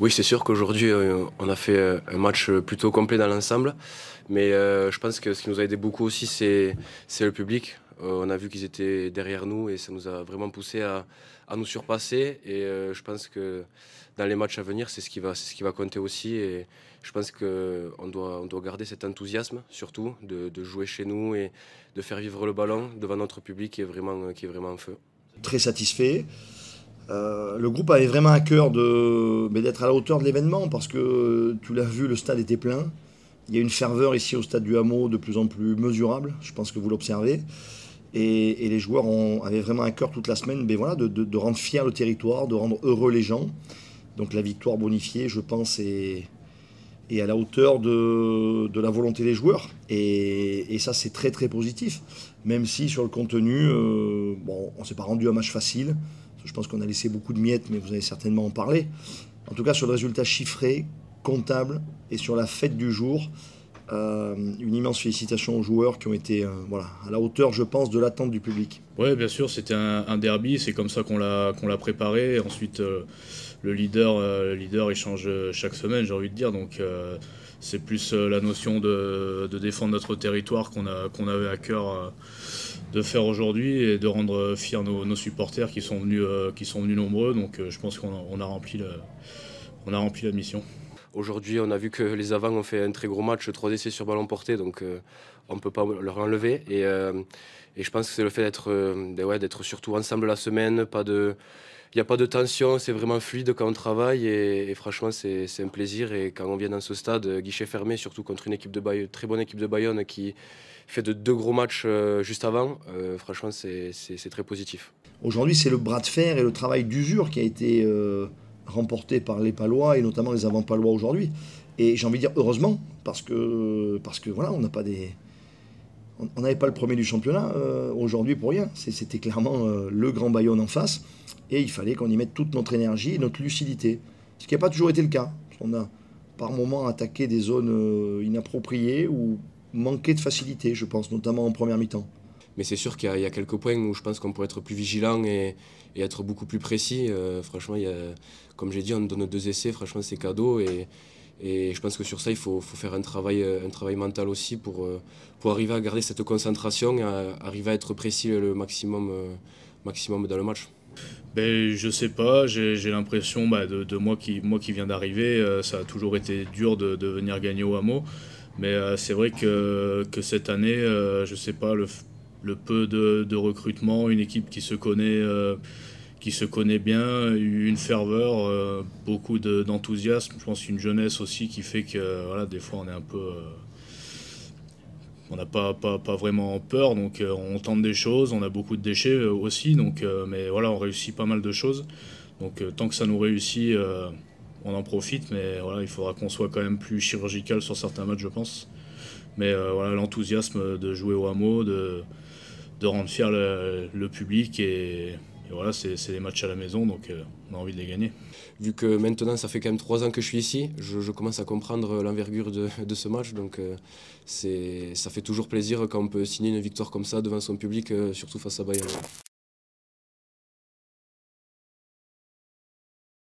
Oui, c'est sûr qu'aujourd'hui, on a fait un match plutôt complet dans l'ensemble. Mais je pense que ce qui nous a aidé beaucoup aussi, c'est le public. On a vu qu'ils étaient derrière nous et ça nous a vraiment poussé à nous surpasser. Et je pense que dans les matchs à venir, c'est ce qui va compter aussi. Et je pense qu'on doit garder cet enthousiasme, surtout, de jouer chez nous et de faire vivre le ballon devant notre public qui est vraiment en feu. Très satisfait. Le groupe avait vraiment à cœur d'être à la hauteur de l'événement parce que tu l'as vu, le stade était plein. Il y a une ferveur ici au stade du Hameau de plus en plus mesurable, je pense que vous l'observez. Et les joueurs avaient vraiment à cœur toute la semaine voilà, de rendre fier le territoire, de rendre heureux les gens. Donc la victoire bonifiée, je pense, est à la hauteur de la volonté des joueurs. Et ça, c'est très très positif. Même si sur le contenu, bon, on ne s'est pas rendu un match facile. Je pense qu'on a laissé beaucoup de miettes, mais vous allez certainement en parler. En tout cas, sur le résultat chiffré, comptable, et sur la fête du jour, une immense félicitation aux joueurs qui ont été voilà, à la hauteur, je pense, de l'attente du public. Oui, bien sûr, c'était un derby, c'est comme ça qu'on l'a préparé. Ensuite, le leader, il change chaque semaine, j'ai envie de dire. Donc, c'est plus la notion de défendre notre territoire qu'on avait à cœur de faire aujourd'hui et de rendre fiers nos supporters qui sont venus nombreux. Donc, je pense qu'on a rempli la mission. Aujourd'hui, on a vu que les avants ont fait un très gros match, 3 essais sur ballon porté, donc on ne peut pas leur enlever. Et je pense que c'est le fait d'être surtout ensemble la semaine, il n'y a pas de tension, c'est vraiment fluide quand on travaille et franchement c'est un plaisir. Et quand on vient dans ce stade, guichet fermé, surtout contre une équipe de Bayonne, très bonne équipe de Bayonne qui fait de 2 gros matchs juste avant, franchement c'est très positif. Aujourd'hui, c'est le bras de fer et le travail d'usure qui a été remporté par les Palois et notamment les avant-Palois aujourd'hui. Et j'ai envie de dire heureusement, parce que voilà, on n'avait pas le premier du championnat aujourd'hui pour rien. C'était clairement le Grand Bayonne en face. Et il fallait qu'on y mette toute notre énergie et notre lucidité. Ce qui n'a pas toujours été le cas. On a par moments attaqué des zones inappropriées ou manqué de facilité, je pense, notamment en première mi-temps. Mais c'est sûr qu'il y a quelques points où je pense qu'on pourrait être plus vigilant et être beaucoup plus précis. Franchement, comme j'ai dit, on donne 2 essais, franchement c'est cadeau. Et je pense que sur ça, il faut faire un travail mental aussi pour arriver à garder cette concentration et arriver à être précis le maximum dans le match. Ben, je sais pas, j'ai l'impression de moi qui viens d'arriver, ça a toujours été dur de venir gagner au Hameau. Mais c'est vrai que cette année, je sais pas, le peu de recrutement, une équipe qui se connaît bien, une ferveur, beaucoup d'enthousiasme. Je pense une jeunesse aussi qui fait que voilà, des fois on est un peu. On n'a pas vraiment peur, donc on tente des choses, on a beaucoup de déchets aussi, donc, mais voilà, on réussit pas mal de choses. Donc tant que ça nous réussit, on en profite, mais voilà, il faudra qu'on soit quand même plus chirurgical sur certains matchs, je pense. Mais voilà, l'enthousiasme de jouer au Hameau, de rendre fier le public, et voilà, c'est des matchs à la maison, donc on a envie de les gagner. Vu que maintenant ça fait quand même 3 ans que je suis ici, je commence à comprendre l'envergure de ce match. Donc ça fait toujours plaisir quand on peut signer une victoire comme ça devant son public, surtout face à Bayern.